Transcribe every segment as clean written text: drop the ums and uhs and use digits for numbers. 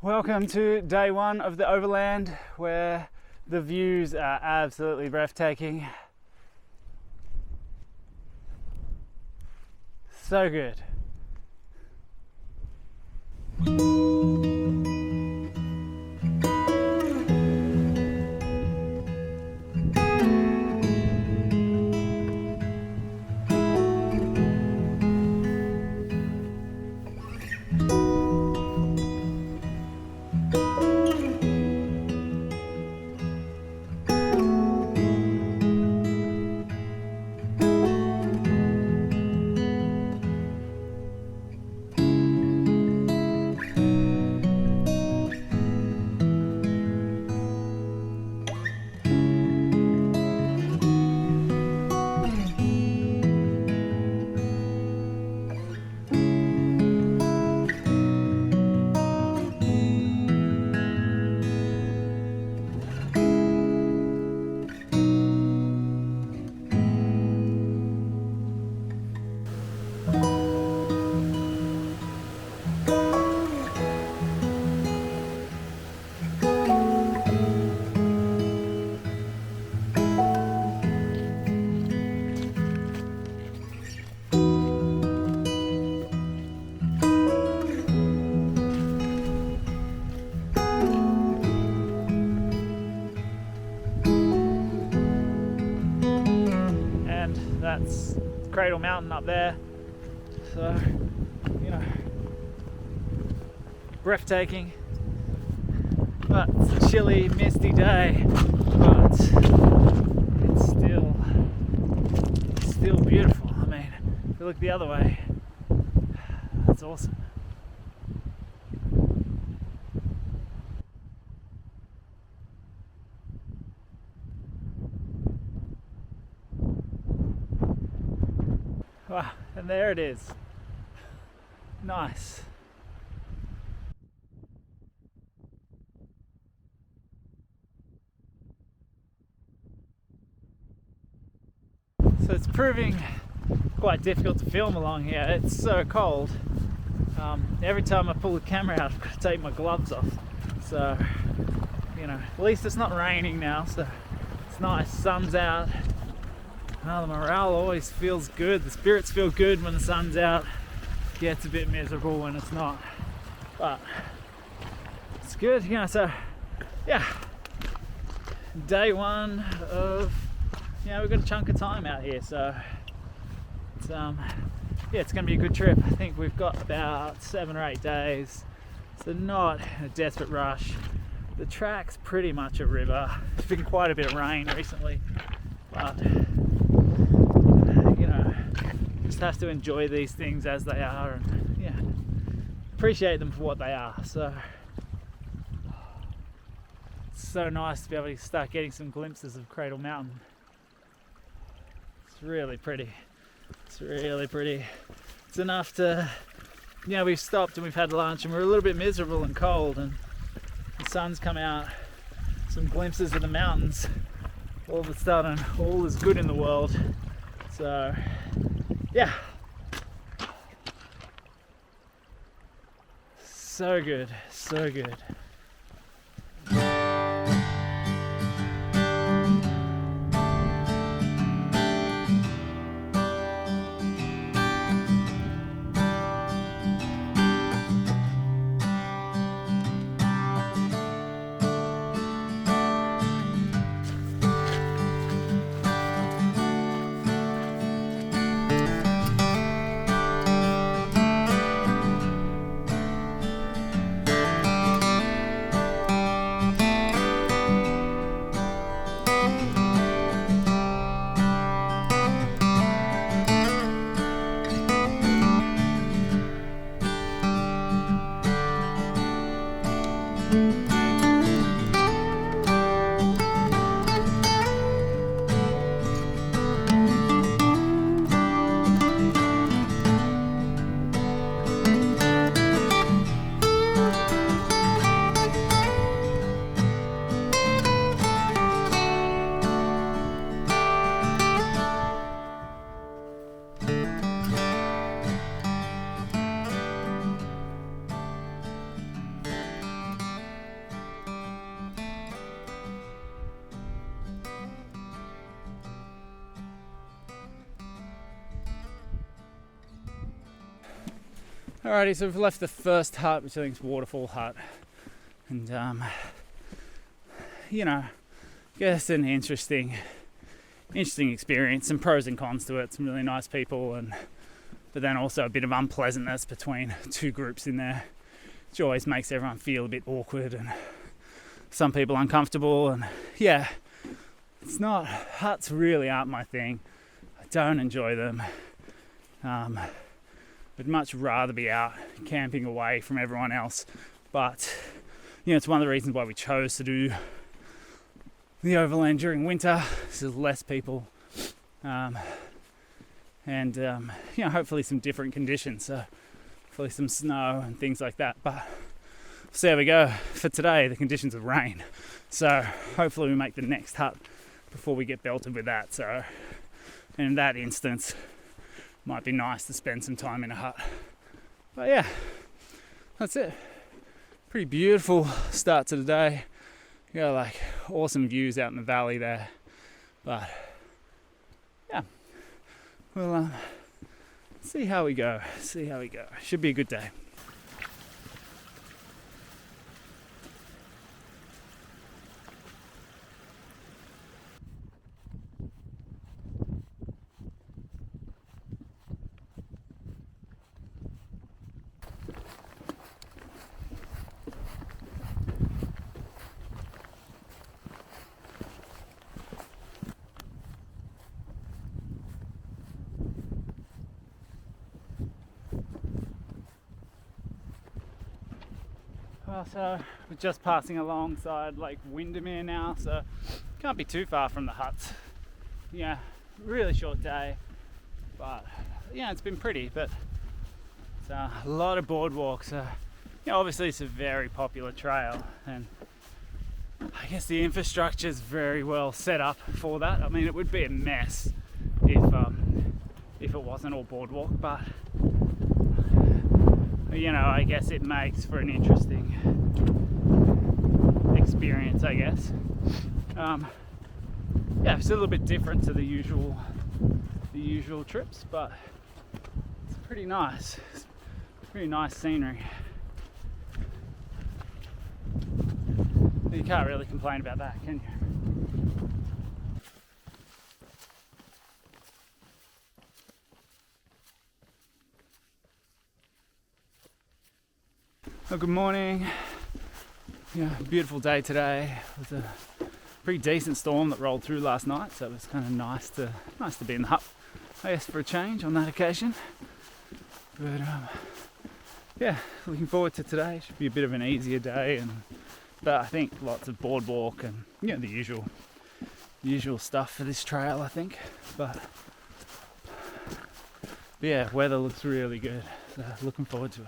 Welcome to day one of the Overland, where the views are absolutely breathtaking. So good. That's Cradle Mountain up there, so breathtaking. But it's a chilly, misty day, but it's still beautiful. I mean, if you look the other way, that's awesome. Wow, and there it is. Nice. So it's proving quite difficult to film along here. It's so cold. Every time I pull the camera out, I've got to take my gloves off. So, at least it's not raining now, so it's nice. Sun's out. Well, the morale always feels good. The spirits feel good when the sun's out. It gets a bit miserable when it's not. But it's good, so yeah. Day one of, we've got a chunk of time out here, so it's gonna be a good trip. I think we've got about 7 or 8 days, so not a desperate rush. The track's pretty much a river. There's been quite a bit of rain recently, but just have to enjoy these things as they are and appreciate them for what they are. So it's so nice to be able to start getting some glimpses of Cradle Mountain. It's really pretty. It's really pretty. It's enough to, we've stopped and we've had lunch and we're a little bit miserable and cold, and the sun's come out, some glimpses of the mountains. All of a sudden, all is good in the world. So yeah, so good, so good. Alrighty, so we've left the first hut, which I think is Waterfall Hut, and you know, I guess an interesting experience. Some pros and cons to it. Some really nice people, but then also a bit of unpleasantness between two groups in there, which always makes everyone feel a bit awkward and some people uncomfortable. And yeah, huts really aren't my thing. I don't enjoy them. Would much rather be out camping away from everyone else, but you know, it's one of the reasons why we chose to do the Overland during winter. There's less people, and you know, hopefully some different conditions, so hopefully some snow and things like that. But see how we go. For today, the conditions of rain, so hopefully we make the next hut before we get belted with that. So in that instance, might be nice to spend some time in a hut. But yeah, that's it. Pretty beautiful start to the day. You got like awesome views out in the valley there. But yeah, we'll see how we go. Should be a good day. Well, so we're just passing alongside Lake Windermere now, so can't be too far from the huts. Yeah, really short day, but yeah, it's been pretty. But it's a lot of boardwalks. You know, obviously it's a very popular trail, and I guess the infrastructure is very well set up for that. I mean, it would be a mess if it wasn't all boardwalk, but you know, I guess it makes for an interesting experience, I guess. Yeah, it's a little bit different to the usual trips, but it's pretty nice. It's pretty nice scenery. You can't really complain about that, can you? Well, good morning. Yeah, beautiful day today. It was a pretty decent storm that rolled through last night, so it was kind of nice to be in the hut, I guess, for a change on that occasion. But yeah, looking forward to today. Should be a bit of an easier day, but I think lots of boardwalk and you know, the usual stuff for this trail, I think. But yeah, weather looks really good, so looking forward to it.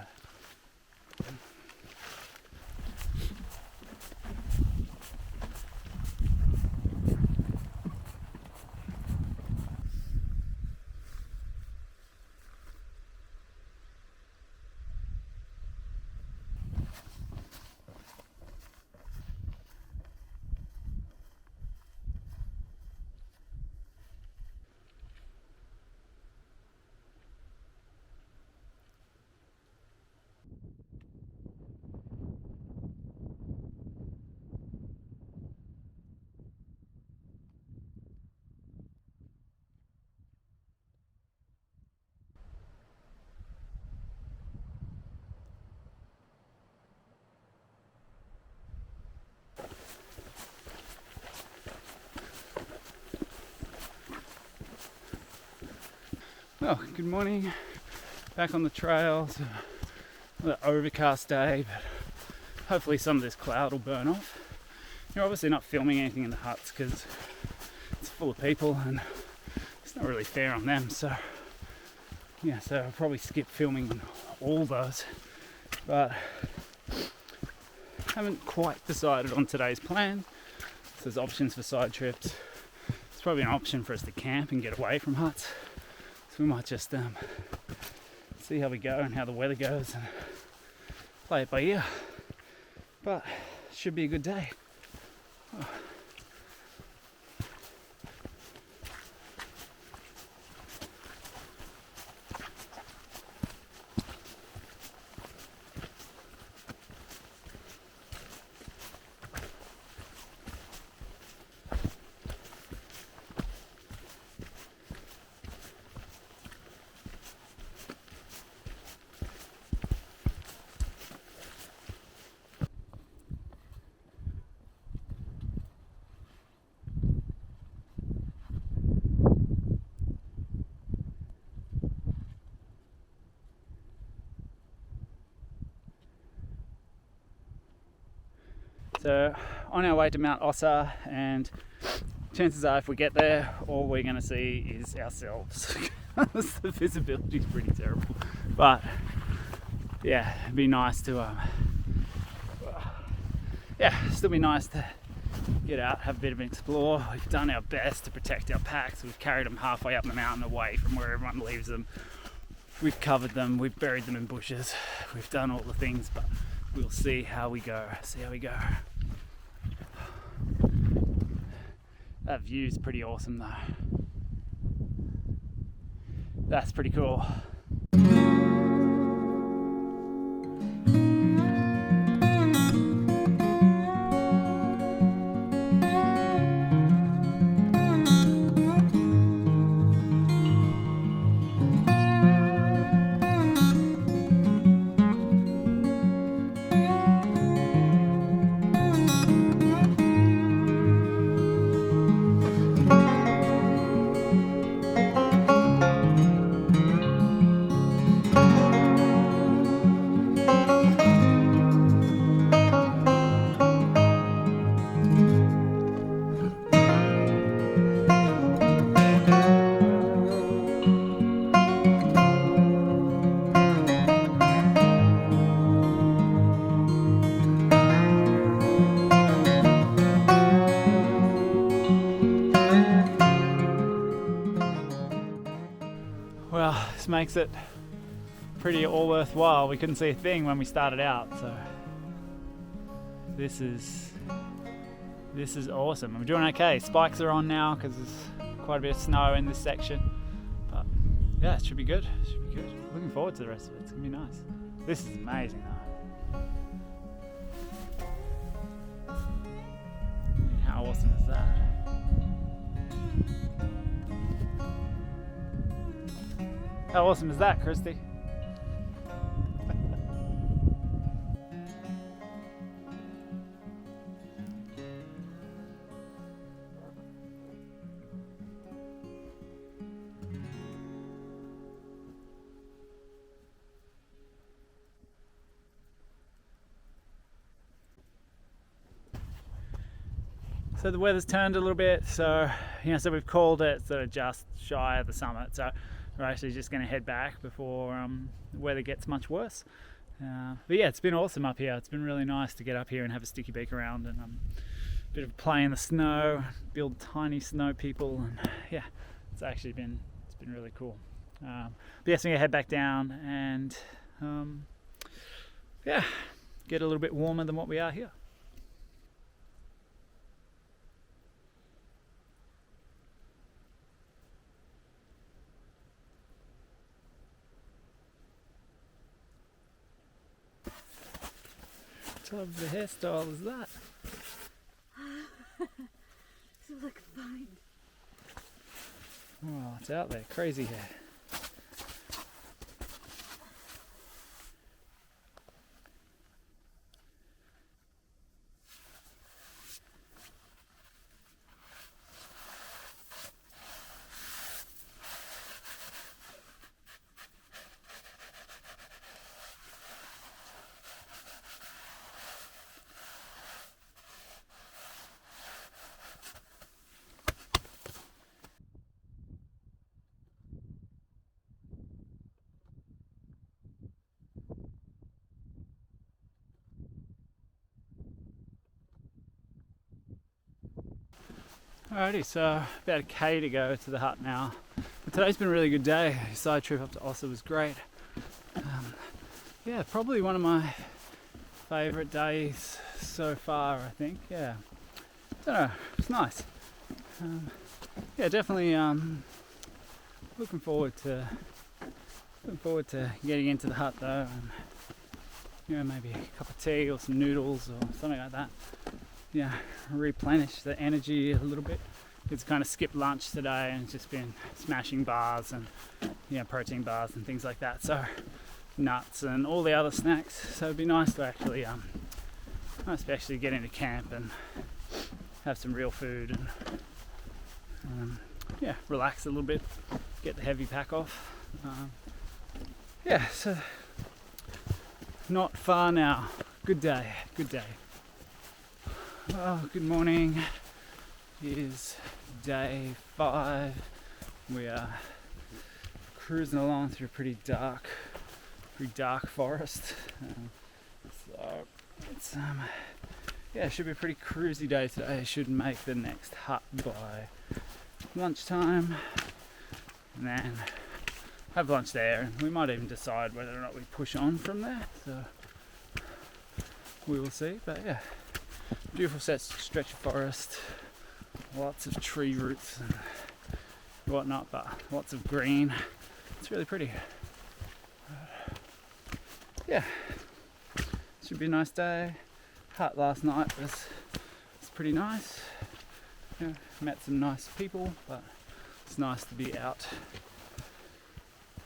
Well, good morning. Back on the trail. It's another overcast day, but hopefully some of this cloud will burn off. You're obviously not filming anything in the huts because it's full of people and it's not really fair on them. So yeah, so I'll probably skip filming all those. But haven't quite decided on today's plan. So there's options for side trips. It's probably an option for us to camp and get away from huts. So we might just see how we go and how the weather goes and play it by ear. But it should be a good day. Oh. So on our way to Mount Ossa, and chances are if we get there, all we're going to see is ourselves. The visibility is pretty terrible, but yeah, it'd be nice to still be nice to get out, have a bit of an explore. We've done our best to protect our packs. We've carried them halfway up the mountain away from where everyone leaves them. We've covered them, we've buried them in bushes, we've done all the things, but we'll see how we go. That view's pretty awesome though. That's pretty cool. Well, this makes it pretty all worthwhile. We couldn't see a thing when we started out, so this is awesome. I'm doing okay. Spikes are on now because there's quite a bit of snow in this section, but yeah, it should be good. Looking forward to the rest of it. It's gonna be nice. This is amazing though. How awesome is that? How awesome is that, Christy? So the weather's turned a little bit, so we've called it sort of just shy of the summit. So we're actually just going to head back before the weather gets much worse. But yeah, it's been awesome up here. It's been really nice to get up here and have a sticky beak around and a bit of play in the snow, build tiny snow people, and yeah, it's been really cool. But yes, we're going to head back down and yeah, get a little bit warmer than what we are here. What type of a hairstyle is that? Does it look fine? Oh, it's out there. Crazy hair. Alrighty, so about a K to go to the hut now. But today's been a really good day. The side trip up to Ossa was great. Yeah, probably one of my favourite days so far, I think. Yeah, I don't know, it's nice. Yeah, definitely looking forward to getting into the hut though, and maybe a cup of tea or some noodles or something like that. Yeah, replenish the energy a little bit. It's kind of skipped lunch today and just been smashing bars and protein bars and things like that. So nuts and all the other snacks. So it'd be nice to actually get into camp and have some real food and relax a little bit, get the heavy pack off. So not far now. Good day. Well, good morning. It is day 5. We are cruising along through a pretty dark forest. So it's it should be a pretty cruisy day today. Should make the next hut by lunchtime, and then have lunch there, and we might even decide whether or not we push on from there. So we will see. But yeah, beautiful stretch of forest, lots of tree roots and whatnot, but lots of green. It's really pretty. Yeah, should be a nice day. Hut last night was pretty nice. Yeah, met some nice people, but it's nice to be out.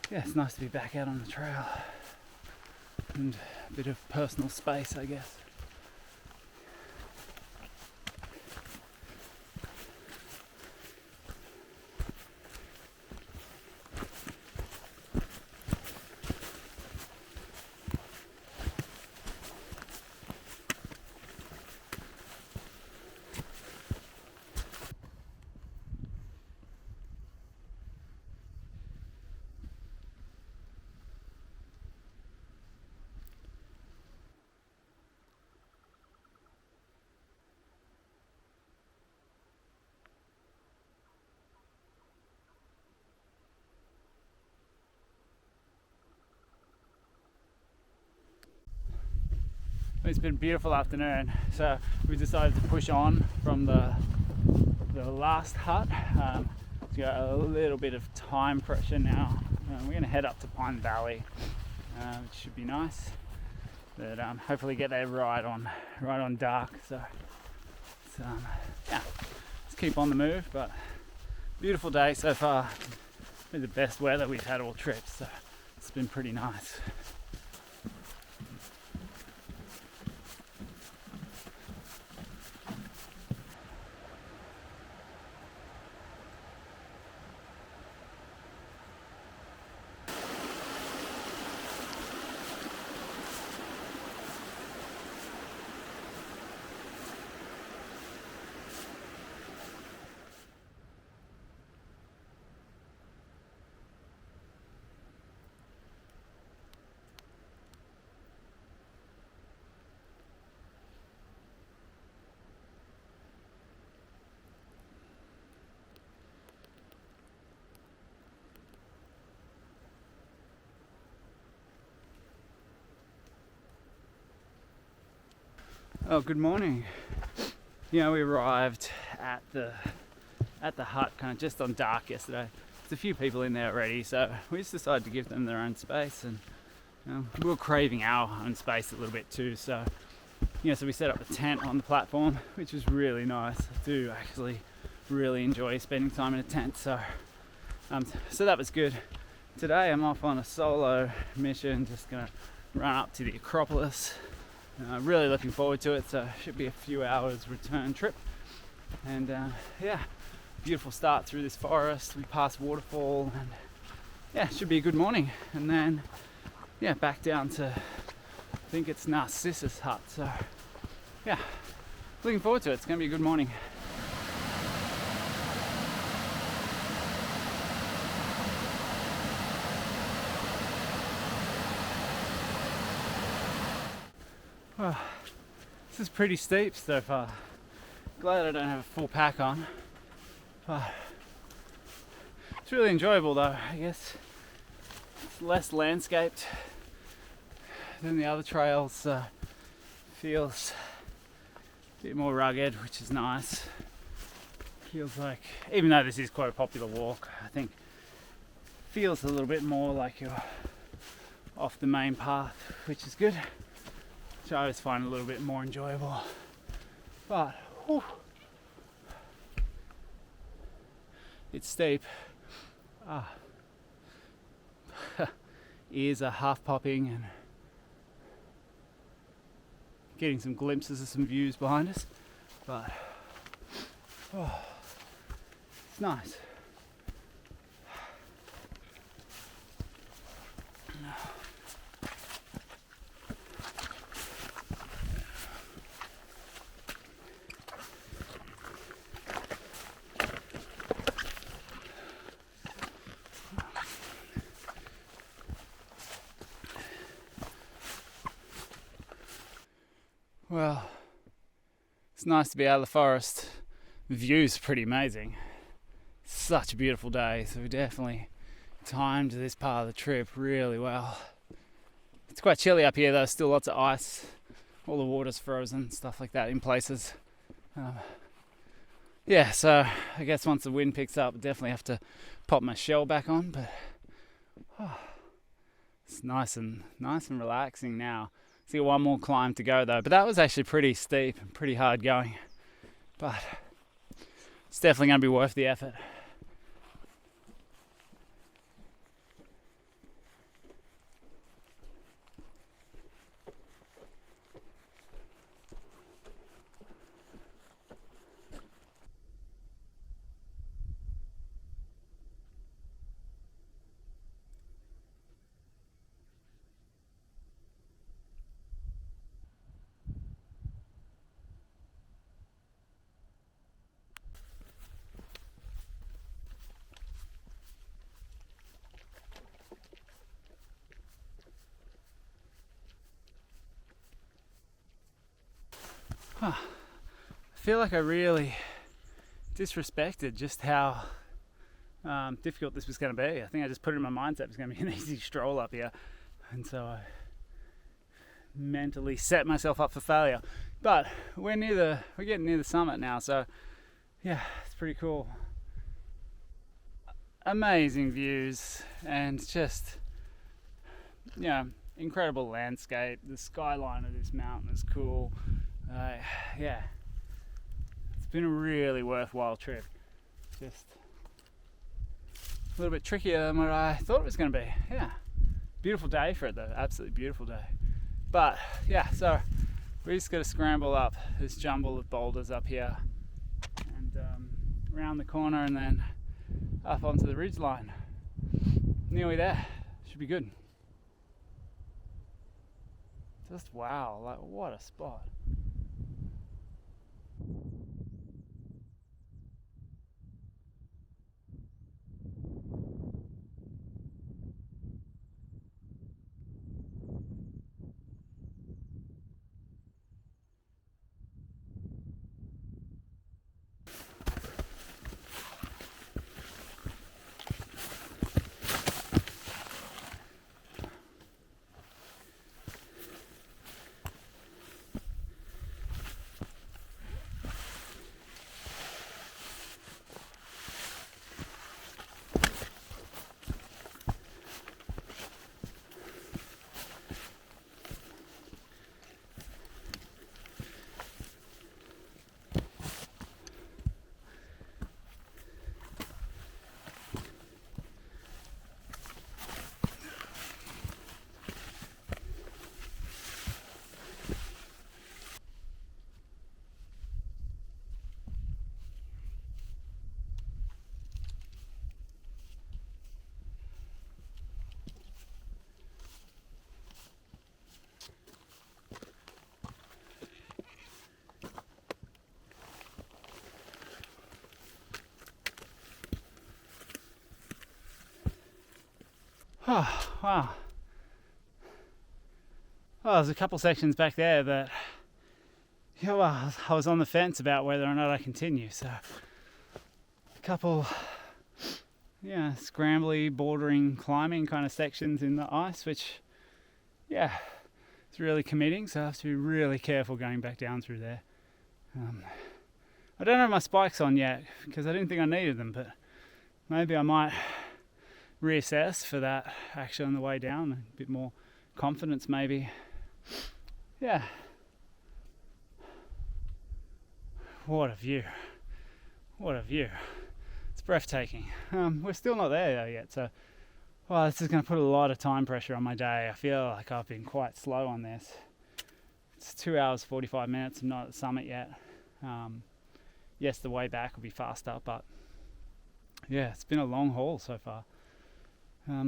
Yeah, it's nice to be back out on the trail and a bit of personal space, I guess. It's been a beautiful afternoon, so we decided to push on from the last hut. It's got a little bit of time pressure now. We're going to head up to Pine Valley, which should be nice. But hopefully get there right on dark. So yeah, let's keep on the move. But beautiful day so far. Been the best weather we've had all trip, so it's been pretty nice. Oh, good morning. We arrived at the hut kind of just on dark yesterday. There's a few people in there already, so we just decided to give them their own space, and we were craving our own space a little bit too. So so we set up a tent on the platform, which was really nice. I do actually really enjoy spending time in a tent, so that was good. Today I'm off on a solo mission, just gonna run up to the Acropolis. Really looking forward to it. So should be a few hours return trip, and beautiful start through this forest. We pass waterfall, and it should be a good morning. And then back down to, I think it's Narcissus hut. So looking forward to it. It's gonna be a good morning. Oh, this is pretty steep so far. Glad I don't have a full pack on. But it's really enjoyable though, I guess. It's less landscaped than the other trails, so feels a bit more rugged, which is nice. Feels like, even though this is quite a popular walk, I think feels a little bit more like you're off the main path, which is good. Which I always find a little bit more enjoyable. But it's steep. Ears are half popping, and getting some glimpses of some views behind us. But it's nice. Well, it's nice to be out of the forest. The view's pretty amazing. Such a beautiful day, so we definitely timed this part of the trip really well. It's quite chilly up here though, still lots of ice. All the water's frozen, stuff like that in places. Yeah, so I guess once the wind picks up, I definitely have to pop my shell back on, but it's nice and relaxing now. Still one more climb to go though, but that was actually pretty steep and pretty hard going. But it's definitely going to be worth the effort. I feel like I really disrespected just how difficult this was going to be. I think I just put it in my mindset it was going to be an easy stroll up here, and so I mentally set myself up for failure. But we're getting near the summit now, so yeah, it's pretty cool. Amazing views and just incredible landscape. The skyline of this mountain is cool. Yeah, it's been a really worthwhile trip. Just a little bit trickier than what I thought it was going to be. Yeah, beautiful day for it though, absolutely beautiful day. But yeah, so we just got to scramble up this jumble of boulders up here and around the corner and then up onto the ridge line. Nearly there, should be good. Just wow, like what a spot. Oh, wow. Well, there's a couple sections back there that, I was on the fence about whether or not I continue. So, a couple, scrambly, bordering climbing kind of sections in the ice, which, it's really committing. So I have to be really careful going back down through there. I don't have my spikes on yet because I didn't think I needed them, but maybe I might reassess for that actually on the way down. A bit more confidence maybe. Yeah. What a view. What a view. It's breathtaking. We're still not there though yet, so this is going to put a lot of time pressure on my day. I feel like I've been quite slow on this. It's 2 hours 45 minutes. I'm not at the summit yet. Yes, the way back will be faster, but it's been a long haul so far. So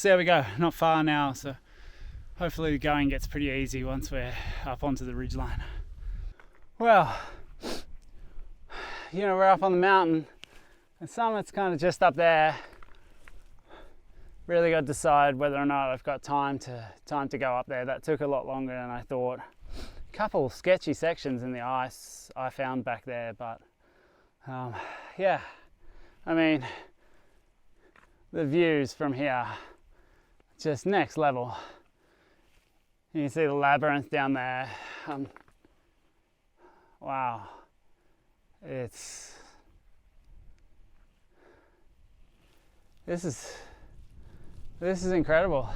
there we go. Not far now, so hopefully the going gets pretty easy once we're up onto the ridgeline. Well, we're up on the mountain. The summit's kind of just up there. really got to decide whether or not I've got time to go up there. That took a lot longer than I thought. A couple sketchy sections in the ice I found back there, but yeah, I mean, the views from here, just next level. You can see the labyrinth down there. Wow, this is incredible.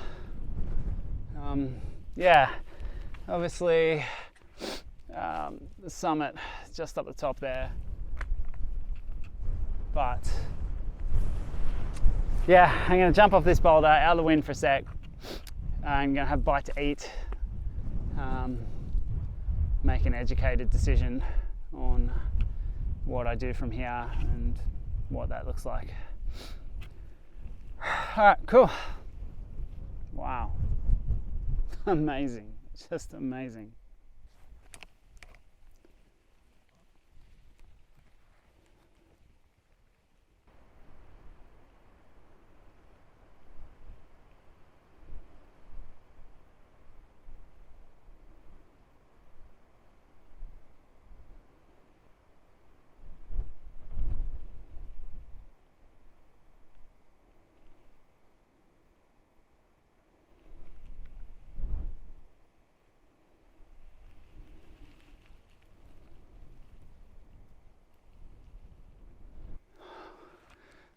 Yeah, obviously the summit just up the top there, but yeah, I'm gonna jump off this boulder, out of the wind for a sec. I'm gonna have a bite to eat, make an educated decision on what I do from here and what that looks like. All right, cool. Wow, amazing, just amazing.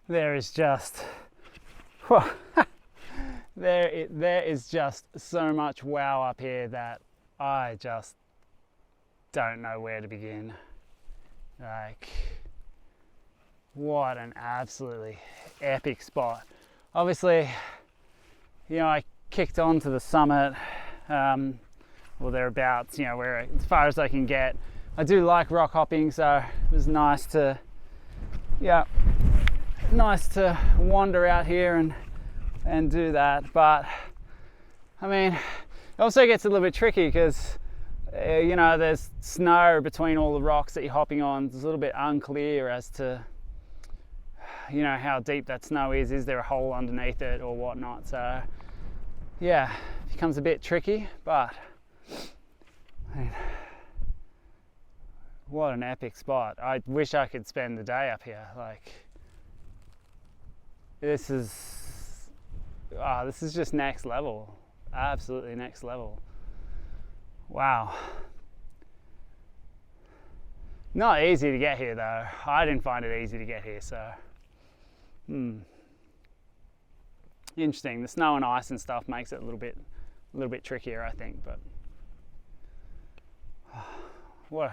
There is just, there is just so much wow up here that I just don't know where to begin. Like, what an absolutely epic spot. Obviously, you know, I kicked on to the summit, or thereabouts, you know, where as far as I can get. I do like rock hopping, so it was nice to, yeah, nice to wander out here and do that. But I mean, it also gets a little bit tricky because you know, there's snow between all the rocks that you're hopping on. It's a little bit unclear as to, you know, how deep that snow is there a hole underneath it or whatnot. So yeah, it becomes a bit tricky, but I mean, what an epic spot. I wish I could spend the day up here. Like, this is just next level. Absolutely next level. Wow. Not easy to get here though. I didn't find it easy to get here, so interesting. The snow and ice and stuff makes it a little bit trickier, I think, but what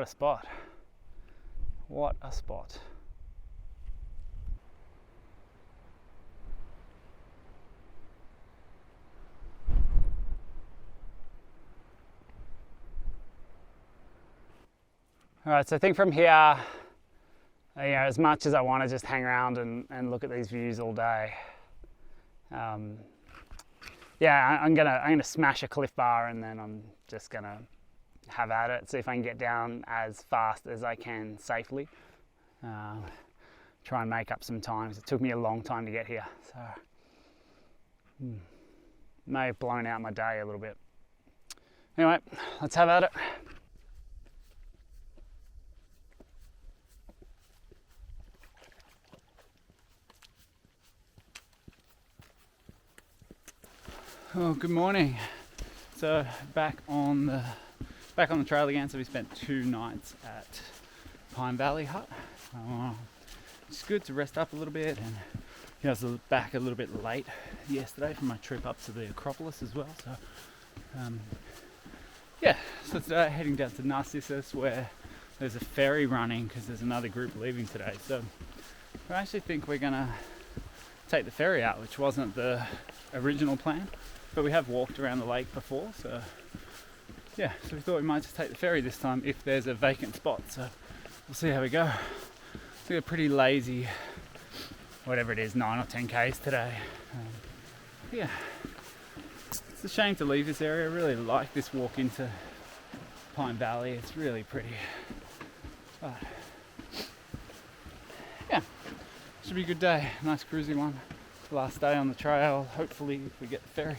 a spot. What a spot. All right, so I think from here, you know, as much as I want to just hang around and look at these views all day, yeah, I'm gonna smash a cliff bar and then I'm just gonna have at it, see if I can get down as fast as I can safely. Try and make up some time, because it took me a long time to get here, so may have blown out my day a little bit. Anyway, let's have at it. Oh, good morning. So back on the trail again. So we spent 2 nights at Pine Valley Hut. It's good to rest up a little bit, and you know, I was back a little bit late yesterday from my trip up to the Acropolis as well. So yeah, so today heading down to Narcissus, where there's a ferry running because there's another group leaving today. So I actually think we're gonna take the ferry out, which wasn't the original plan. But we have walked around the lake before, so yeah, so we thought we might just take the ferry this time if there's a vacant spot. So we'll see how we go. It's a pretty lazy, whatever it is, 9 or 10 Ks today. Yeah, it's a shame to leave this area. I really like this walk into Pine Valley. It's really pretty. But yeah, should be a good day. Nice cruisy one. last day on the trail. Hopefully we get the ferry.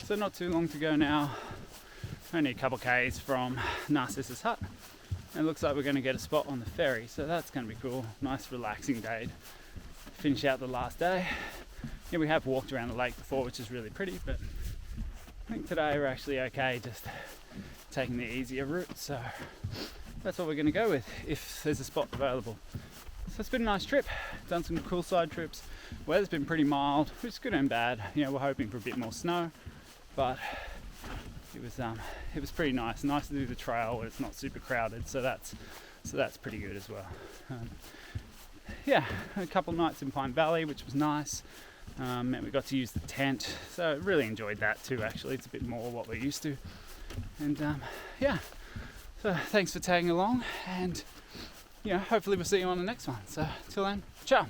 So not too long to go now, only a couple k's from Narcissus Hut. And it looks like we're going to get a spot on the ferry, so that's going to be cool. Nice relaxing day to finish out the last day. Yeah, we have walked around the lake before, which is really pretty, but I think today we're actually okay just taking the easier route, so that's what we're going to go with if there's a spot available. So it's been a nice trip, done some cool side trips. Weather's been pretty mild, which is good and bad. You know, we're hoping for a bit more snow, but it was pretty nice to do the trail where it's not super crowded, so that's pretty good as well. Yeah, a couple nights in Pine Valley, which was nice, and we got to use the tent, so really enjoyed that too. Actually, it's a bit more what we're used to, and yeah, so thanks for tagging along, and you know, hopefully we'll see you on the next one. So till then, ciao.